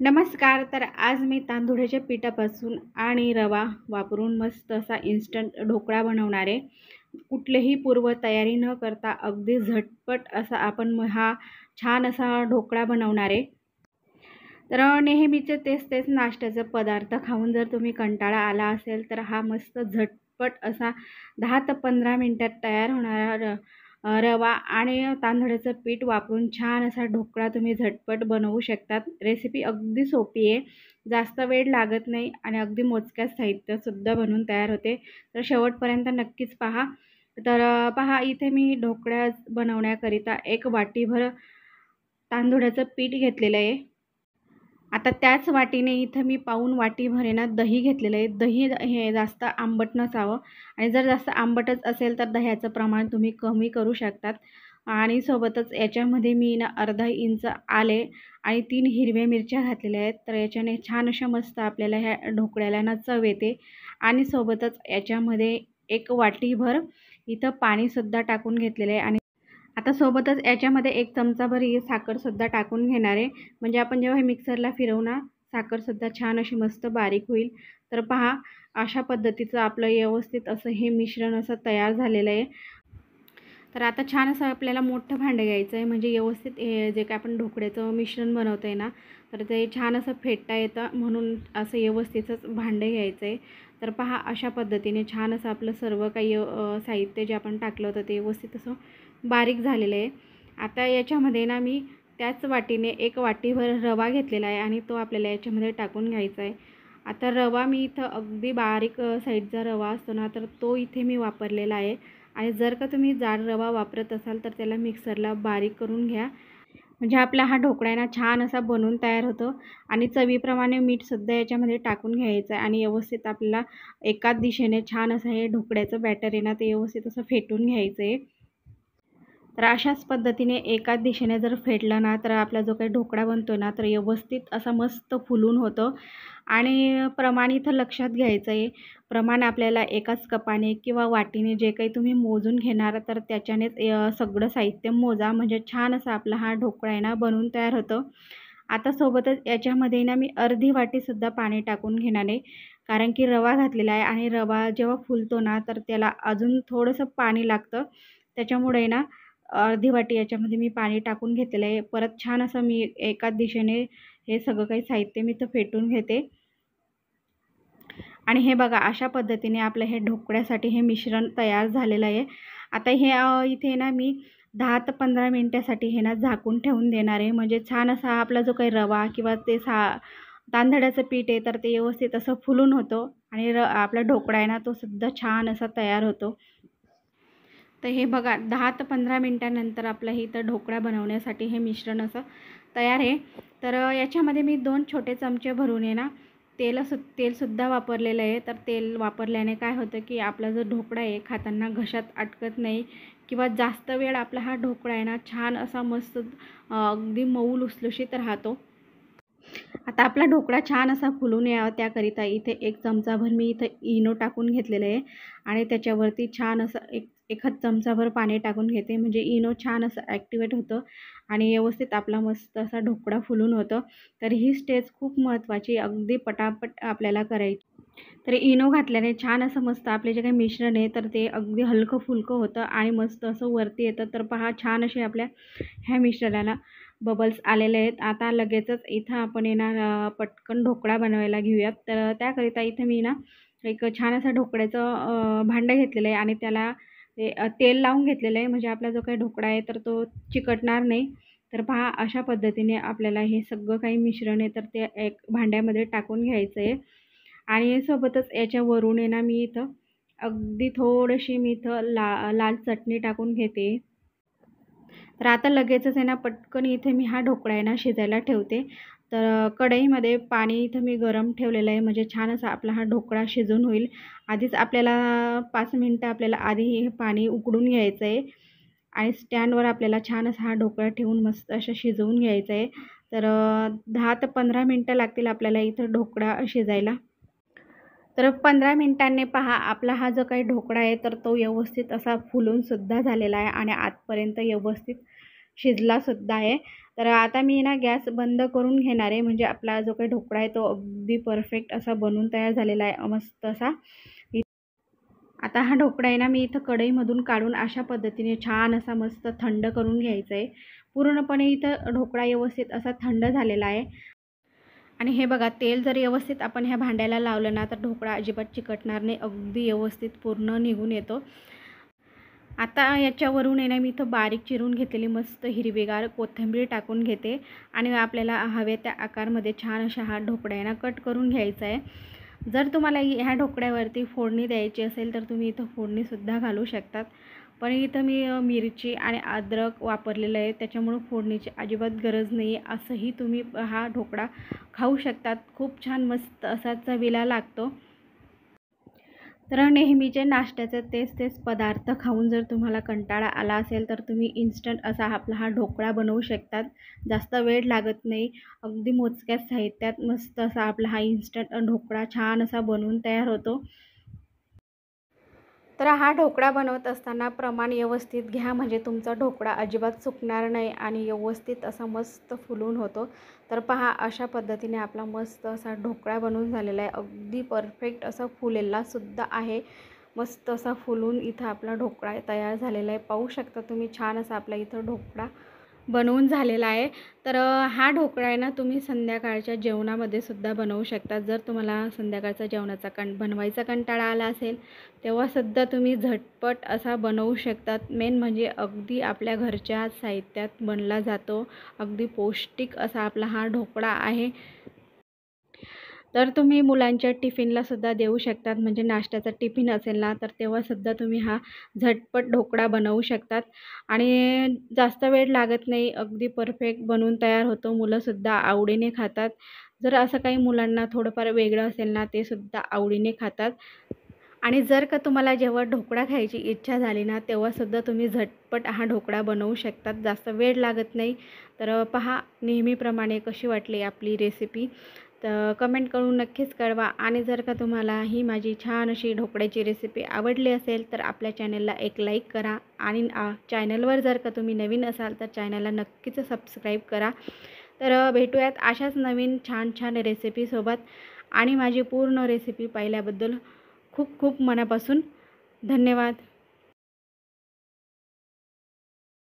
नमस्कार. तर आज मी तांदूळाच्या पिठापासून आणि रवा वापरून मस्त असा इन्स्टंट ढोकळा बनवणार आहे. कुठलीही पूर्वतयारी न करता अगदी झटपट असा आपण हा छान असा ढोकळा बनवणार आहे. तर नेहमीचे तेच नाश्त्याचे पदार्थ खाऊन जर तुम्ही कंटाळा आला असेल, तर हा मस्त झटपट असा 10 ते 15 मिनिटात तयार होणारा रवा आणि तांदळाचं पीठ वापरून छान असा ढोकळा तुम्ही झटपट बनवू शकतात. रेसिपी अगदी सोपी आहे. जास्त वेळ लागत नाही आणि अगदी मोजक्या साहित्यातसुद्धा बनवून तयार होते. तर शेवटपर्यंत नक्कीच पहा. तर पहा, इथे मी ढोकळा बनवण्याकरिता 1 वाटीभर तांदूळाचं पीठ घेतलेलं आहे. आता त्याच वाटीने इथं मी पाऊण वाटीभर आहे ना दही घेतलेलं आहे. दही हे जास्त आंबट नसावं आणि जर जास्त आंबटच असेल तर दह्याचं प्रमाण तुम्ही कमी करू शकतात. आणि सोबतच याच्यामध्ये मी ना अर्धा इंच आले आणि 3 हिरव्या मिरच्या घातलेल्या आहेत. तर याच्याने छान अशा मस्त आपल्याला ह्या ढोकळ्याला ना चव येते. आणि सोबतच याच्यामध्ये 1 वाटीभर इथं पाणीसुद्धा टाकून घेतलेलं आहे. आणि आता सोबतच याच्यामध्ये 1 चमचाभर ही साखरसुद्धा टाकून घेणार आहे. म्हणजे आपण जेव्हा हे मिक्सरला फिरवू ना, साखरसुद्धा छान अशी मस्त बारीक होईल. तर पहा, अशा पद्धतीचं आपलं व्यवस्थित असं हे मिश्रण असं तयार झालेलं आहे. तर आता छान असं आपल्याला मोठं भांडं घ्यायचं आहे. म्हणजे व्यवस्थित हे जे काय आपण ढोकळ्याचं मिश्रण बनवतो आहे ना, तर ते छान असं फेटता येतं, म्हणून असं व्यवस्थितच भांडं घ्यायचं आहे. तर पहा, अशा पद्धतीने छान असं आपलं सर्व काही साहित्य जे आपण टाकलं होतं ते व्यवस्थित असं बारीक झालेलं आहे. आता याच्यामध्ये ना मी त्याच वाटीने 1 वाटीभर रवा घेतलेला आहे आणि तो आपल्याला याच्यामध्ये टाकून घ्यायचा आहे. आता रवा मी इथं अगदी बारीक साईजचा रवा असतो ना, तर तो इथे मी वापरलेला आहे. आणि जर का तुम्ही जाड रवा वापरत असाल तर त्याला मिक्सरला बारीक करून घ्या. म्हणजे आपला हा ढोकळा आहे ना छान असा बनून तयार होतो. आणि चवीप्रमाणे मीठसुद्धा याच्यामध्ये टाकून घ्यायचं आहे आणि व्यवस्थित आपल्याला एकाच दिशेने छान असं हे ढोकळ्याचं बॅटर आहे ना, ते व्यवस्थित असं फेटून घ्यायचं आहे. तर अशाच पद्धतीने एकाच दिशेने जर फेटलं ना, तर आपला जो काही ढोकळा बनतो ना, तर व्यवस्थित असा मस्त फुलून होतो. आणि प्रमाण इथं लक्षात घ्यायचं आहे. प्रमाण आपल्याला एकाच कपाने किंवा वाटीने जे काही तुम्ही मोजून घेणार, तर त्याच्यानेच सगळं साहित्य मोजा. म्हणजे छान असा आपला हा ढोकळा आहे ना बनून तयार होतो. आता सोबतच याच्यामध्ये ना मी अर्धी वाटीसुद्धा पाणी टाकून घेणार आहे. कारण की रवा घातलेला आहे आणि रवा जेव्हा फुलतो ना, तर त्याला अजून थोडंसं पाणी लागतं. त्याच्यामुळे ना अर्धी वाटी याच्यामध्ये मी पाणी टाकून घेतलेलं आहे. परत छान असं मी एकाच दिशेने हे सगळं काही साहित्य मी इथं फेटून घेते. आणि हे बघा, अशा पद्धतीने आपलं हे ढोकळ्यासाठी हे मिश्रण तयार झालेलं आहे. आता हे इथे ना मी 10 ते 15 मिनिटासाठी हे ना झाकून ठेवून देणार आहे. म्हणजे छान असा आपला जो काही रवा किंवा ते तांदळाचं पीठ आहे, तर ते व्यवस्थित असं फुलून होतो आणि आपला ढोकळा आहे ना, तो सुद्धा छान असा तयार होतो. तर हे बघा, 10 ते 15 मिनिटानंतर आपलं हे इथं ढोकळा बनवण्यासाठी हे मिश्रण असं तयार आहे. तर याच्यामध्ये मी 2 छोटे चमचे भरून आहे ना तेलसुद्धा वापरलेलं आहे. तर तेल वापरल्याने काय होतं, की आपला जो ढोकळा आहे खाताना घशात अटकत नाही किंवा जास्त वेळ आपला हा ढोकळा आहे ना छान असा मस्त अगदी मऊ लुसलुशीत राहतो. आता आपला ढोकळा छान असा फुलून यावा त्याकरिता इथे 1 चमचाभर मी इथं इनो टाकून घेतलेलं आहे. आणि त्याच्यावरती छान असं एखाद चमचाभर पाणी टाकून घेते. म्हणजे इनो छान असं ॲक्टिवेट होतं आणि व्यवस्थित आपला मस्त असा ढोकळा फुलून होतं. तर ही स्टेज खूप महत्त्वाची, अगदी पटापट आपल्याला करायची. तर इनो घातल्याने छान असं मस्त आपले जे काही मिश्रण आहे, तर ते अगदी हलकं-फुलकं होतं आणि मस्त असं वरती येतं. तर पहा, छान असे आपल्या ह्या मिश्रणाला बबल्स आलेले आहेत. आता लगेचच इथं आपण पटकन ढोकळा बनवायला घेऊयात. तर त्याकरिता इथं मी ना एक छान असं ढोकळ्याचं भांडं घेतलेलं आहे आणि त्याला ते तेल लावून घेतलेलं आहे. म्हणजे आपला जो काही ढोकळा आहे, तर तो चिकटणार नाही. तर पहा, अशा पद्धतीने आपल्याला हे सगळं काही मिश्रण आहे, तर ते एक भांड्यामध्ये टाकून घ्यायचं आहे. आणि सोबतच याच्यावरून आहे ना मी इथं अगदी थोडीशी मी इथं लाल चटणी टाकून घेते. तर आता लगेचच आहे ना पटकन इथे मी हा ढोकळा आहे ना शिजायला ठेवते. तर कढईमध्ये पाणी इथं मी गरम ठेवलेलं आहे. म्हणजे छान असा आपला हा ढोकळा शिजून होईल. आधीच आपल्याला 5 मिनिटं आपल्याला आधी हे पाणी उकळून घ्यायचं आहे आणि स्टँडवर आपल्याला छान असा हा ढोकळा ठेवून मस्त असं शिजवून घ्यायचं आहे. तर 10 ते 15 मिनिटं लागतील आपल्याला इथं ढोकळा शिजायला. तर 15 मिनिटांनी पहा, आपला हा जो काही ढोकळा आहे, तर तो व्यवस्थित असा फुलून सुद्धा झालेला आहे आणि आतपर्यंत व्यवस्थित शिजलासुद्धा आहे। तर आता मी ना गॅस बंद करून घेणार आहे, म्हणजे आपला जो काही ढोकळा आहे तो अगदी परफेक्ट असा बनून तयार झालेला आहे मस्त असा। आता हा ढोकळा आहे ना मी इथं कढईमधून काढून अशा पद्धतीने छान असा मस्त थंड करून घ्यायचा आहे। पूर्णपणे इथं ढोकळा व्यवस्थित असा थंड झालेला आहे। आणि हे बघा, तेल जर व्यवस्थित आपण ह्या भांड्याला लावलं ना तर ढोकळा अजिबात चिकटणार नाही, अगदी व्यवस्थित पूर्ण निघून येतो। आता याच्यावरून आहे ना मी इथं बारीक चिरून घेतलेली मस्त हिरवीगार कोथिंबीर टाकून घेते आणि आपल्याला हवे त्या आकारमध्ये छान अशा हा ढोकळा आहे ना कट करून घ्यायचा आहे। जर तुम्हाला ह्या ढोकळ्यावरती फोडणी द्यायची असेल तर तुम्ही इथं फोडणीसुद्धा घालू शकतात, पण इथं मी मिरची आणि अद्रक वापरलेलं आहे, त्याच्यामुळं फोडणीची अजिबात गरज नाही आहे। असंही तुम्ही हा ढोकळा खाऊ शकतात, खूप छान मस्त असा चवीला लागतो। तर नेहमीचे नाश्त्याचे तेच पदार्थ खाऊन जर तुम्हाला कंटाळा आला असेल तर तुम्ही इन्स्टंट असा आपला हा ढोकळा बनवू शकतात। जास्त वेळ लागत नाही, अगदी मोजक्या साहित्यात मस्त असा आपला हा इन्स्टंट ढोकळा छान असा बनवून तयार होतो। तर हा ढोकळा बनवत असताना प्रमाण व्यवस्थित घ्या, म्हणजे तुमचा ढोकळा अजिबात चुकणार नाही आणि व्यवस्थित असा मस्त फुलून होतो। तर पहा, अशा पद्धतीने आपला मस्त असा ढोकळा बनवून झालेला आहे, अगदी परफेक्ट असा फुलेला सुद्धा आहे। मस्त असा फुलून इथं आपला ढोकळा तयार झालेला आहे, पाहू शकता तुम्ही छान असा आपला इथं ढोकळा बनवून झालेला आहे। तर हा ढोकळा आहे ना तुम्ही संध्याकाळच्या जेवणामध्ये सुद्धा बनवू शकता। जर तुम्हाला संध्याकाळचा जेवणाचा बनवायचा कंटाळा आला असेल तेव्हा सुद्धा तुम्ही झटपट असा बनवू शकतात। मेन म्हणजे अगदी आपल्या घरच्या साहित्यात बनला जातो, अगदी पौष्टिक असा आपला हा ढोकळा आहे। तर तुम्ही मुलांच्या टिफिनला सुद्धा देऊ शकतात, म्हणजे नाश्त्याचा टिफिन असेल ना तर तेव्हा सुद्धा तुम्ही हा झटपट ढोकळा बनवू शकतात आणि जास्त वेळ लागत नाही, अगदी परफेक्ट बनवून तयार होतो, मुलंसुद्धा आवडीने खातात। जर असं काही मुलांना थोडंफार वेगळं असेल ना ते सुद्धा आवडीने खातात। आणि जर का तुम्हाला जेव्हा ढोकळा खायची इच्छा झाली ना तेव्हासुद्धा तुम्ही झटपट हा ढोकळा बनवू शकतात, जास्त वेळ लागत नाही। तर पहा, नेहमीप्रमाणे कशी वाटली आपली रेसिपी तर कमेंट करून नक्कीच कळवा। आणि जर का तुम्हाला ही माझी छान अशी ढोकळ्याची रेसिपी आवडली असेल तर आपल्या चॅनलला एक लाईक करा आणि चॅनलवर जर का तुम्ही नवीन असाल तर चॅनलला नक्कीच सबस्क्राईब करा। तर भेटूयात अशाच नवीन छान रेसिपीसोबत आणि माझी पूर्ण रेसिपी पाहिल्याबद्दल खूप मनापासून धन्यवाद।